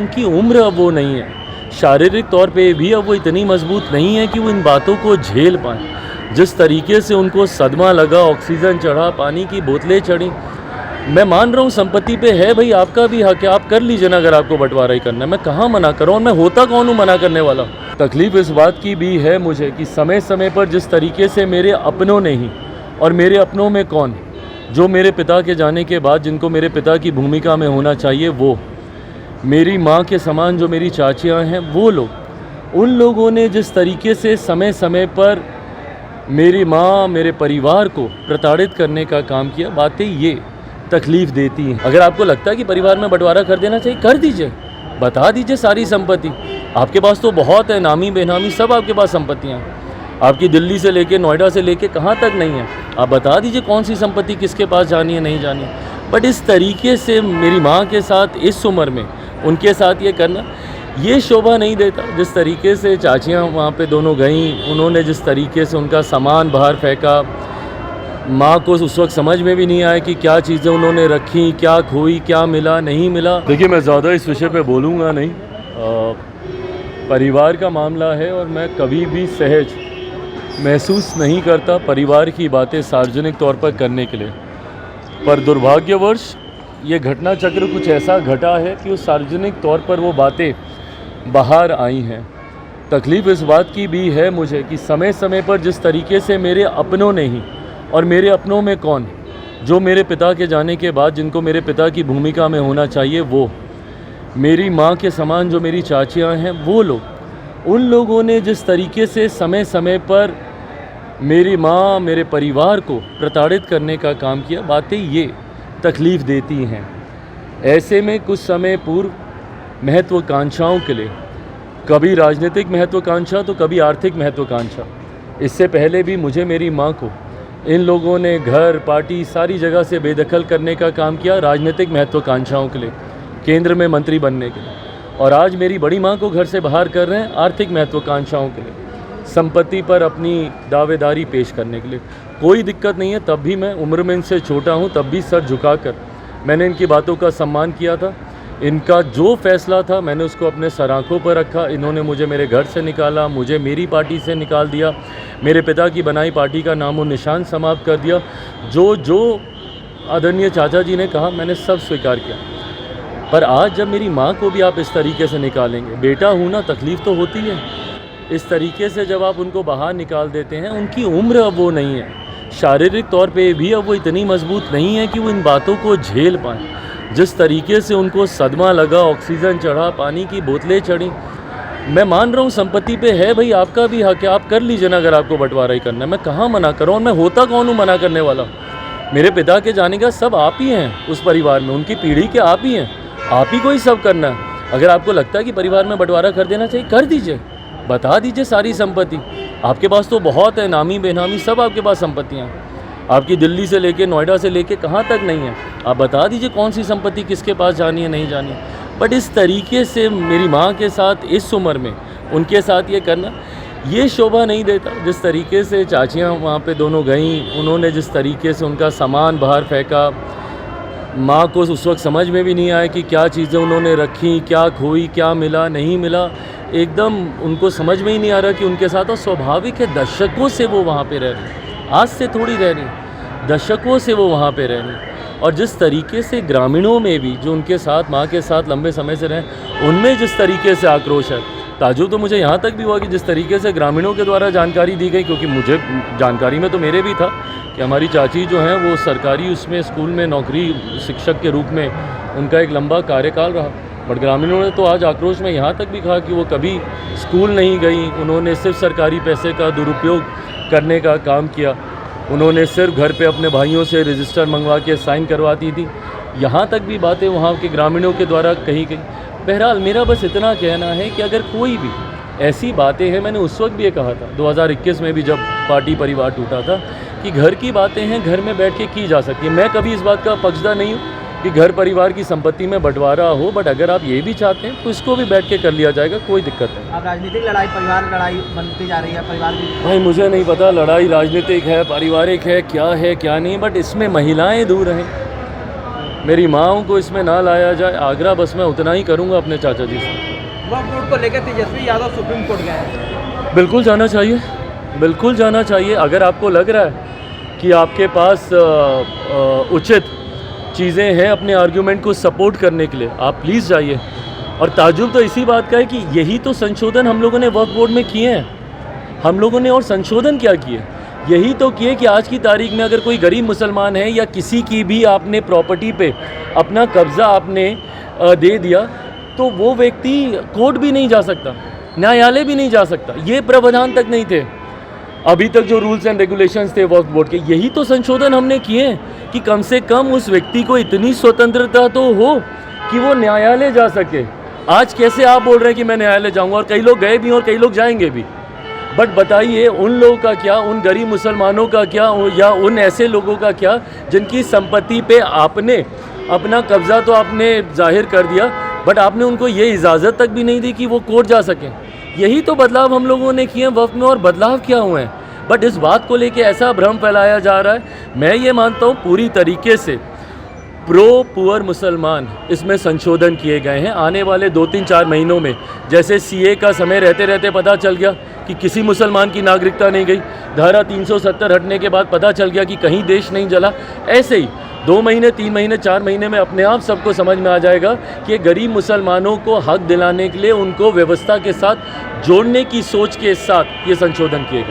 उनकी उम्र अब वो नहीं है, शारीरिक तौर पे भी अब वो इतनी मजबूत नहीं है कि वो इन बातों को झेल पाएँ। जिस तरीके से उनको सदमा लगा, ऑक्सीजन चढ़ा, पानी की बोतलें चढ़ी। मैं मान रहा हूँ संपत्ति पे है भाई, आपका भी हक है, आप कर लीजिए ना अगर आपको बंटवारा ही करना है। मैं कहाँ मना कर रहा हूँ, मैं होता कौन हूँ मना करने वाला। तकलीफ़ इस बात की भी है मुझे कि समय समय पर जिस तरीके से मेरे अपनों ने ही, और मेरे अपनों में कौन, जो मेरे पिता के जाने के बाद जिनको मेरे पिता की भूमिका में होना चाहिए वो, मेरी माँ के समान जो मेरी चाचियाँ हैं वो लोग, उन लोगों ने जिस तरीके से समय समय पर मेरी माँ, मेरे परिवार को प्रताड़ित करने का काम किया, बातें ये तकलीफ़ देती हैं। अगर आपको लगता है कि परिवार में बंटवारा कर देना चाहिए, कर दीजिए, बता दीजिए सारी संपत्ति। आपके पास तो बहुत है, नामी बेनामी सब आपके पास संपत्तियाँ हैं। आपकी दिल्ली से लेके नोएडा से लेके कहाँ तक नहीं है, आप बता दीजिए कौन सी संपत्ति किसके पास जानी है, नहीं जानी है। बट इस तरीके से मेरी माँ के साथ इस उम्र में उनके साथ ये करना, ये शोभा नहीं देता। जिस तरीके से चाचियाँ वहाँ पे दोनों गईं, उन्होंने जिस तरीके से उनका सामान बाहर फेंका, माँ को उस वक्त समझ में भी नहीं आया कि क्या चीज़ें उन्होंने रखी, क्या खोई, क्या मिला, नहीं मिला। देखिए, मैं ज़्यादा इस विषय पे बोलूँगा नहीं, परिवार का मामला है और मैं कभी भी सहज महसूस नहीं करता परिवार की बातें सार्वजनिक तौर पर करने के लिए। पर दुर्भाग्यवश ये घटना चक्र कुछ ऐसा घटा है कि उस सार्वजनिक तौर पर वो बातें बाहर आई हैं। तकलीफ़ इस बात की भी है मुझे कि समय समय पर जिस तरीके से मेरे अपनों ने ही, और मेरे अपनों में कौन, जो मेरे पिता के जाने के बाद जिनको मेरे पिता की भूमिका में होना चाहिए वो, मेरी माँ के समान जो मेरी चाचियाँ हैं वो लोग, उन लोगों ने जिस तरीके से समय समय पर मेरी माँ, मेरे परिवार को प्रताड़ित करने का काम किया, बातें ये तकलीफ़ देती हैं। ऐसे में कुछ समय पूर्व महत्वाकांक्षाओं के लिए, कभी राजनीतिक महत्वाकांक्षा तो कभी आर्थिक महत्वाकांक्षा, इससे पहले भी मुझे मेरी माँ को इन लोगों ने घर, पार्टी, सारी जगह से बेदखल करने का काम किया राजनीतिक महत्वाकांक्षाओं के लिए, केंद्र में मंत्री बनने के लिए। और आज मेरी बड़ी माँ को घर से बाहर कर रहे हैं आर्थिक महत्वाकांक्षाओं के लिए, संपत्ति पर अपनी दावेदारी पेश करने के लिए। कोई दिक्कत नहीं है, तब भी मैं उम्र में इनसे छोटा हूँ, तब भी सर झुकाकर मैंने इनकी बातों का सम्मान किया था। इनका जो फैसला था मैंने उसको अपने सर आँखों पर रखा। इन्होंने मुझे मेरे घर से निकाला, मुझे मेरी पार्टी से निकाल दिया, मेरे पिता की बनाई पार्टी का नामो निशान समाप्त कर दिया। जो आदरणीय चाचा जी ने कहा मैंने सब स्वीकार किया। पर आज जब मेरी माँ को भी आप इस तरीके से निकालेंगे, बेटा हूँ ना, तकलीफ़ तो होती है। इस तरीके से जब आप उनको बाहर निकाल देते हैं, उनकी उम्र अब वो नहीं है, शारीरिक तौर पे भी अब वो इतनी मजबूत नहीं है कि वो इन बातों को झेल पाएँ। जिस तरीके से उनको सदमा लगा, ऑक्सीजन चढ़ा, पानी की बोतलें चढ़ी। मैं मान रहा हूँ संपत्ति पे है भाई, आपका भी हक है, आप कर लीजिए ना अगर आपको बंटवारा ही करना है। मैं कहाँ मना कर रहा हूँ, मैं होता कौन हूँ मना करने वाला। मेरे पिता के जाने का सब आप ही हैं उस परिवार में, उनकी पीढ़ी के आप ही हैं, आप ही को ही सब करना है। अगर आपको लगता है कि परिवार में बंटवारा कर देना चाहिए, कर दीजिए, बता दीजिए सारी संपत्ति। आपके पास तो बहुत है, नामी बेनामी सब आपके पास संपत्तियाँ हैं। आपकी दिल्ली से लेके नोएडा से लेके कहाँ तक नहीं है, आप बता दीजिए कौन सी संपत्ति किसके पास जानी है, नहीं जानी है। बट इस तरीके से मेरी माँ के साथ इस उम्र में उनके साथ ये करना, ये शोभा नहीं देता। जिस तरीके से चाचियाँ वहाँ पे दोनों गईं, उन्होंने जिस तरीके से उनका सामान बाहर फेंका, माँ को उस वक्त समझ में भी नहीं आया कि क्या चीज़ें उन्होंने रखी, क्या खोई, क्या मिला, नहीं मिला। एकदम उनको समझ में ही नहीं आ रहा कि उनके साथ, और स्वाभाविक है, दशकों से वो वहाँ पे रह रही, आज से थोड़ी रह रही, दशकों से वो वहाँ पे रह रही। और जिस तरीके से ग्रामीणों में भी जो उनके साथ, माँ के साथ लंबे समय से रहे, उनमें जिस तरीके से आक्रोश है, ताजुब तो मुझे यहाँ तक भी हुआ कि जिस तरीके से ग्रामीणों के द्वारा जानकारी दी गई, क्योंकि मुझे जानकारी में तो मेरे भी था कि हमारी चाची जो हैं वो सरकारी उसमें स्कूल में नौकरी, शिक्षक के रूप में उनका एक लंबा कार्यकाल रहा। बट ग्रामीणों ने तो आज आक्रोश में यहाँ तक भी कहा कि वो कभी स्कूल नहीं गई, उन्होंने सिर्फ सरकारी पैसे का दुरुपयोग करने का काम किया, उन्होंने सिर्फ घर पे अपने भाइयों से रजिस्टर मंगवा के साइन करवाती थी। यहाँ तक भी बातें वहाँ के ग्रामीणों के द्वारा कही गई। बहरहाल मेरा बस इतना कहना है कि अगर कोई भी ऐसी बातें हैं, मैंने उस वक्त भी ये कहा था 2021 में भी जब पार्टी परिवार टूटा था, कि घर की बातें हैं घर में बैठ के की जा सकती है। मैं कभी इस बात का पक्षधर नहीं हूँ कि घर परिवार की संपत्ति में बंटवारा हो, बट अगर आप ये भी चाहते हैं तो इसको भी बैठ के कर लिया जाएगा, कोई दिक्कत नहीं। अब राजनीतिक लड़ाई, परिवार लड़ाई बनती जा रही है, परिवार की। भाई मुझे नहीं पता लड़ाई राजनीतिक है, पारिवारिक है, क्या नहीं, बट इसमें महिलाएं दूर रहें। मेरी माँओं को इसमें ना लाया जाए। आगरा बस मैं उतना ही करूँगा अपने चाचा जी से। वक्फ बोर्ड को लेकर तेजस्वी यादव सुप्रीम कोर्ट गए हैं। बिल्कुल जाना चाहिए, बिल्कुल जाना चाहिए। अगर आपको लग रहा है कि आपके पास उचित चीज़ें हैं अपने आर्ग्यूमेंट को सपोर्ट करने के लिए, आप प्लीज़ जाइए। और ताज्जुब तो इसी बात का है कि यही तो संशोधन हम लोगों ने वक्फ बोर्ड में किए हैं। हम लोगों ने और संशोधन क्या किए? यही तो किए कि आज की तारीख में अगर कोई गरीब मुसलमान है या किसी की भी आपने प्रॉपर्टी पे अपना कब्ज़ा आपने दे दिया तो वो व्यक्ति कोर्ट भी नहीं जा सकता, न्यायालय भी नहीं जा सकता। ये प्रावधान तक नहीं थे अभी तक जो रूल्स एंड रेगुलेशंस थे वक्फ बोर्ड के। यही तो संशोधन हमने किए हैं कि कम से कम उस व्यक्ति को इतनी स्वतंत्रता तो हो कि वो न्यायालय जा सके। आज कैसे आप बोल रहे हैं कि मैं न्यायालय जाऊंगा, और कई लोग गए भी और कई लोग जाएंगे भी। बट बताइए उन लोगों का क्या, उन गरीब मुसलमानों का क्या, या उन ऐसे लोगों का क्या जिनकी संपत्ति पे आपने अपना कब्ज़ा तो आपने जाहिर कर दिया, बट आपने उनको ये इजाज़त तक भी नहीं दी कि वो कोर्ट जा सकें। यही तो बदलाव हम लोगों ने किए हैं वक्फ में। और बदलाव क्या हुए हैं? बट इस बात को लेके ऐसा भ्रम फैलाया जा रहा है। मैं ये मानता हूँ पूरी तरीके से प्रो पुअर मुसलमान इसमें संशोधन किए गए हैं। आने वाले 2-3-4 महीनों में जैसे सीए का समय रहते रहते पता चल गया कि किसी मुसलमान की नागरिकता नहीं गई, धारा 370 हटने के बाद पता चल गया कि कहीं देश नहीं जला, ऐसे ही 2 महीने 3 महीने 4 महीने में अपने आप सबको समझ में आ जाएगा कि गरीब मुसलमानों को हक दिलाने के लिए उनको व्यवस्था के साथ जोड़ने की सोच के साथ ये संशोधन किए गए।